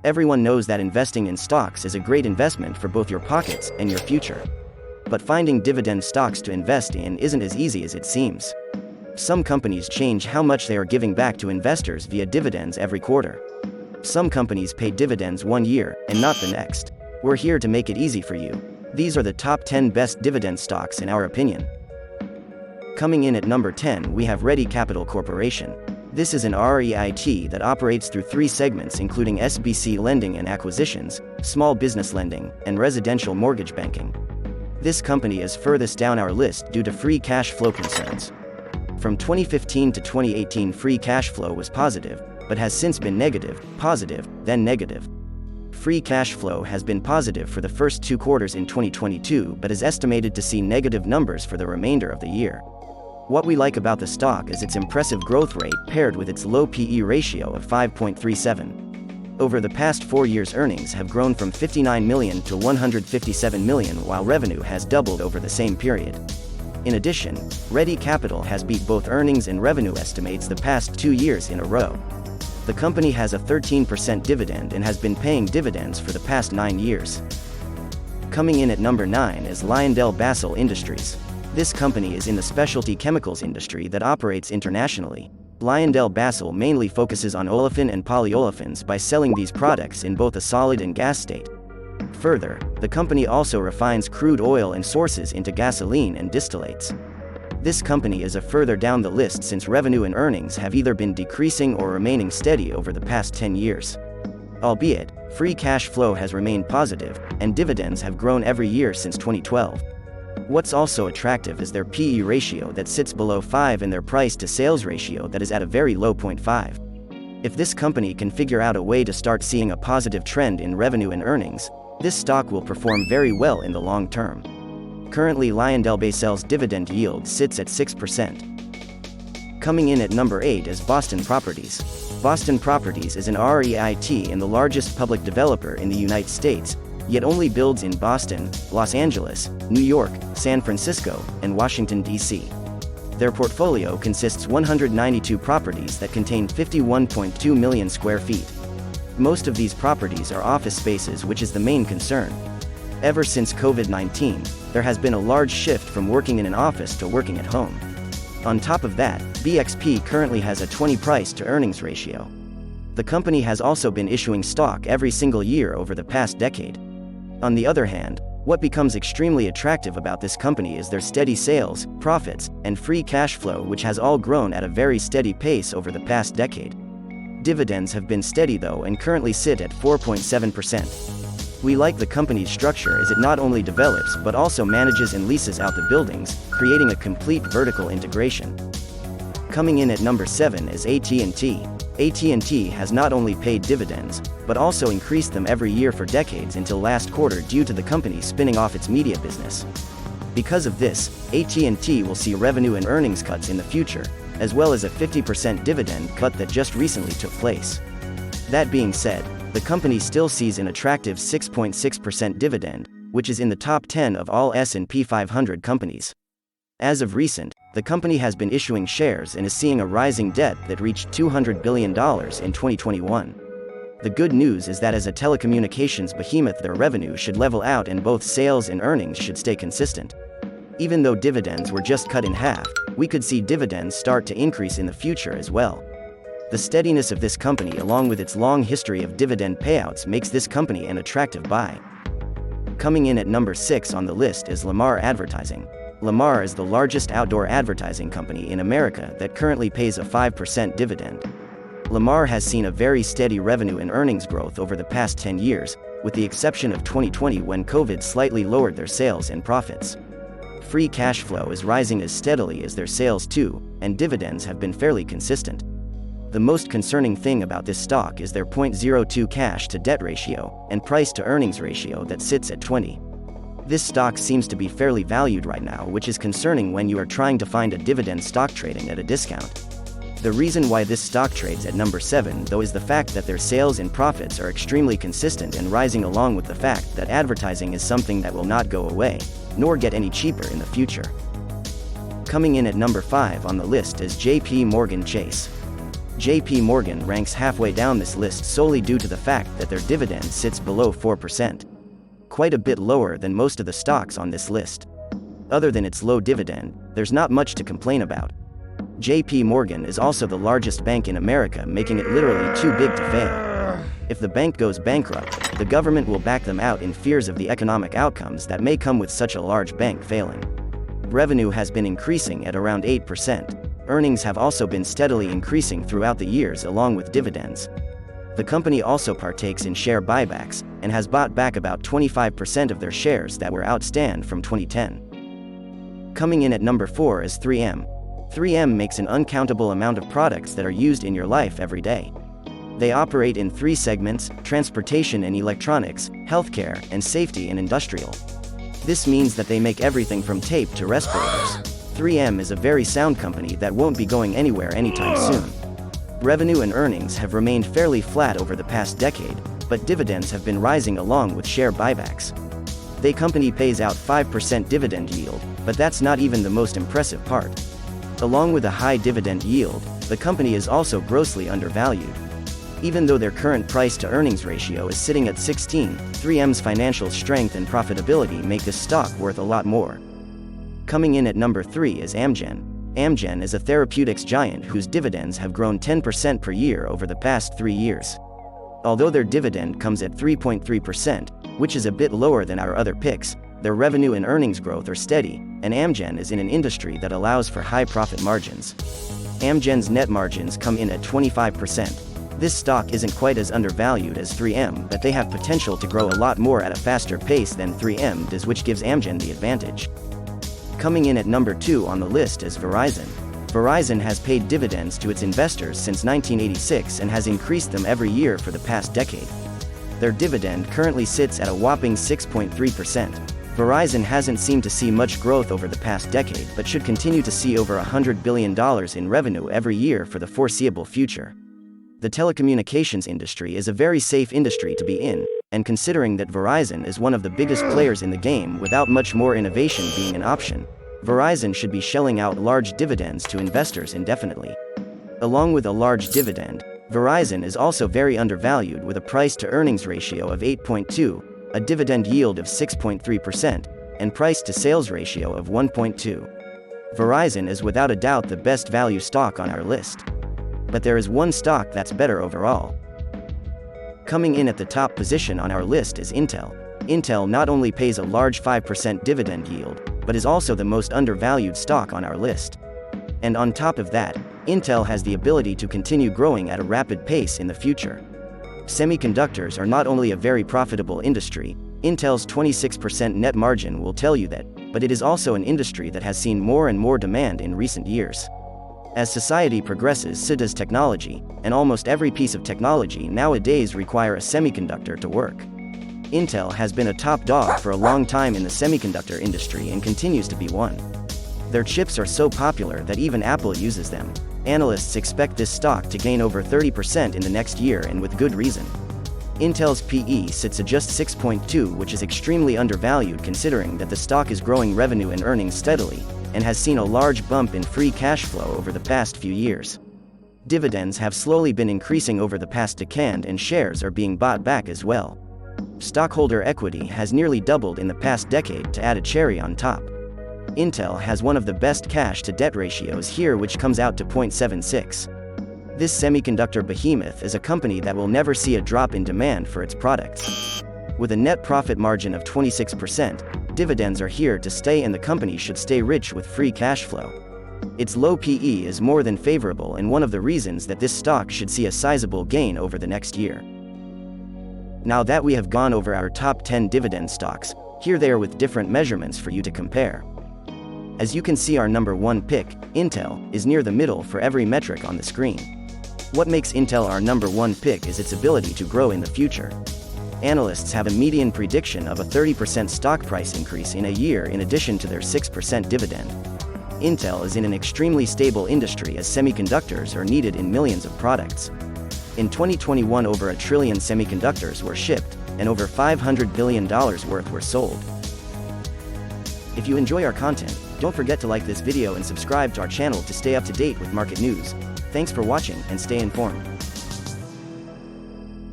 Everyone knows that investing in stocks is a great investment for both your pockets and your future. But finding dividend stocks to invest in isn't as easy as it seems. Some companies change how much they are giving back to investors via dividends every quarter. Some companies pay dividends one year and not the next. We're here to make it easy for you. These are the top 10 best dividend stocks in our opinion. Coming in at number 10, we have Ready Capital Corporation. This is an REIT that operates through three segments including SBC lending and acquisitions, small business lending, and residential mortgage banking. This company is furthest down our list due to free cash flow concerns. From 2015 to 2018, free cash flow was positive, but has since been negative, positive, then negative. Free cash flow has been positive for the first 2 quarters in 2022 but is estimated to see negative numbers for the remainder of the year. What we like about the stock is its impressive growth rate paired with its low PE ratio of 5.37. Over the past 4 years, earnings have grown from $59 million to $157 million, while revenue has doubled over the same period. In addition, Ready Capital has beat both earnings and revenue estimates the past 2 years in a row. The company has a 13% dividend and has been paying dividends for the past 9 years. Coming in at number 9 is LyondellBasell Industries. This company is in the specialty chemicals industry that operates internationally. LyondellBasell mainly focuses on olefin and polyolefins by selling these products in both a solid and gas state. Further, the company also refines crude oil and sources into gasoline and distillates. This company is a further down the list since revenue and earnings have either been decreasing or remaining steady over the past 10 years. Albeit, free cash flow has remained positive, and dividends have grown every year since 2012. What's also attractive is their PE ratio that sits below 5 and their price-to-sales ratio that is at a very low 0.5. If this company can figure out a way to start seeing a positive trend in revenue and earnings, this stock will perform very well in the long term. Currently, LyondellBasell's dividend yield sits at 6%. Coming in at number 8 is Boston Properties. Boston Properties is an REIT and the largest public developer in the United States, yet only builds in Boston, Los Angeles, New York, San Francisco, and Washington, D.C. Their portfolio consists 192 properties that contain 51.2 million square feet. Most of these properties are office spaces, which is the main concern. Ever since COVID-19, there has been a large shift from working in an office to working at home. On top of that, BXP currently has a 20 price-to-earnings ratio. The company has also been issuing stock every single year over the past decade. On the other hand, what becomes extremely attractive about this company is their steady sales, profits, and free cash flow, which has all grown at a very steady pace over the past decade. Dividends have been steady though and currently sit at 4.7%. We like the company's structure as it not only develops but also manages and leases out the buildings, creating a complete vertical integration. Coming in at number 7 is AT&T. AT&T has not only paid dividends, but also increased them every year for decades until last quarter due to the company spinning off its media business. Because of this, AT&T will see revenue and earnings cuts in the future, as well as a 50% dividend cut that just recently took place. That being said, the company still sees an attractive 6.6% dividend, which is in the top 10 of all S&P 500 companies. As of recent, the company has been issuing shares and is seeing a rising debt that reached $200 billion in 2021. The good news is that as a telecommunications behemoth, their revenue should level out and both sales and earnings should stay consistent. Even though dividends were just cut in half, we could see dividends start to increase in the future as well. The steadiness of this company along with its long history of dividend payouts makes this company an attractive buy. Coming in at number 6 on the list is Lamar Advertising. Lamar is the largest outdoor advertising company in America that currently pays a 5% dividend. Lamar has seen a very steady revenue and earnings growth over the past 10 years, with the exception of 2020 when COVID slightly lowered their sales and profits. Free cash flow is rising as steadily as their sales too, and dividends have been fairly consistent. The most concerning thing about this stock is their 0.02 cash-to-debt ratio and price-to-earnings ratio that sits at 20. This stock seems to be fairly valued right now, which is concerning when you are trying to find a dividend stock trading at a discount. The reason why this stock trades at number 7 though is the fact that their sales and profits are extremely consistent and rising, along with the fact that advertising is something that will not go away, nor get any cheaper in the future. Coming in at number 5 on the list is J.P.Morgan Chase. J.P.Morgan ranks halfway down this list solely due to the fact that their dividend sits below 4%. Quite a bit lower than most of the stocks on this list. Other than its low dividend, there's not much to complain about. J.P.Morgan is also the largest bank in America, making it literally too big to fail. If the bank goes bankrupt, the government will back them out in fears of the economic outcomes that may come with such a large bank failing. Revenue has been increasing at around 8%. Earnings have also been steadily increasing throughout the years along with dividends. The company also partakes in share buybacks, and has bought back about 25% of their shares that were outstanding from 2010. Coming in at number 4 is 3M. 3M makes an uncountable amount of products that are used in your life every day. They operate in 3 segments: transportation and electronics, healthcare, and safety and industrial. This means that they make everything from tape to respirators. 3M is a very sound company that won't be going anywhere anytime soon. Revenue and earnings have remained fairly flat over the past decade, but dividends have been rising along with share buybacks. The company pays out 5% dividend yield, but that's not even the most impressive part. Along with a high dividend yield, the company is also grossly undervalued. Even though their current price-to-earnings ratio is sitting at 16, 3M's financial strength and profitability make this stock worth a lot more. Coming in at number 3 is Amgen. Amgen is a therapeutics giant whose dividends have grown 10% per year over the past 3 years. Although their dividend comes at 3.3%, which is a bit lower than our other picks, their revenue and earnings growth are steady, and Amgen is in an industry that allows for high profit margins. Amgen's net margins come in at 25%. This stock isn't quite as undervalued as 3M, but they have potential to grow a lot more at a faster pace than 3M does, which gives Amgen the advantage. Coming in at number 2 on the list is Verizon. Verizon has paid dividends to its investors since 1986 and has increased them every year for the past decade. Their dividend currently sits at a whopping 6.3%. Verizon hasn't seemed to see much growth over the past decade, but should continue to see over $100 billion in revenue every year for the foreseeable future. The telecommunications industry is a very safe industry to be in, and considering that Verizon is one of the biggest players in the game without much more innovation being an option, Verizon should be shelling out large dividends to investors indefinitely. Along with a large dividend, Verizon is also very undervalued with a price-to-earnings ratio of 8.2, a dividend yield of 6.3%, and price-to-sales ratio of 1.2. Verizon is without a doubt the best value stock on our list. But there is one stock that's better overall. Coming in at the top position on our list is Intel. Intel not only pays a large 5% dividend yield, but is also the most undervalued stock on our list. And on top of that, Intel has the ability to continue growing at a rapid pace in the future. Semiconductors are not only a very profitable industry, Intel's 26% net margin will tell you that, but it is also an industry that has seen more and more demand in recent years. As society progresses, so does technology, and almost every piece of technology nowadays requires a semiconductor to work. Intel has been a top dog for a long time in the semiconductor industry and continues to be one. Their chips are so popular that even Apple uses them. Analysts expect this stock to gain over 30% in the next year, and with good reason. Intel's PE sits at just 6.2, which is extremely undervalued considering that the stock is growing revenue and earnings steadily, and has seen a large bump in free cash flow over the past few years. Dividends have slowly been increasing over the past decade, and shares are being bought back as well. Stockholder equity has nearly doubled in the past decade to add a cherry on top. Intel has one of the best cash-to-debt ratios here, which comes out to 0.76. This semiconductor behemoth is a company that will never see a drop in demand for its products. With a net profit margin of 26%, dividends are here to stay, and the company should stay rich with free cash flow. Its low PE is more than favorable, and one of the reasons that this stock should see a sizable gain over the next year. Now that we have gone over our top 10 dividend stocks, here they are with different measurements for you to compare. As you can see, our number 1 pick, Intel, is near the middle for every metric on the screen. What makes Intel our number 1 pick is its ability to grow in the future. Analysts have a median prediction of a 30% stock price increase in a year in addition to their 6% dividend. Intel is in an extremely stable industry as semiconductors are needed in millions of products. In 2021, over 1 trillion semiconductors were shipped, and over $500 billion worth were sold. If you enjoy our content, don't forget to like this video and subscribe to our channel to stay up to date with market news. Thanks for watching and stay informed.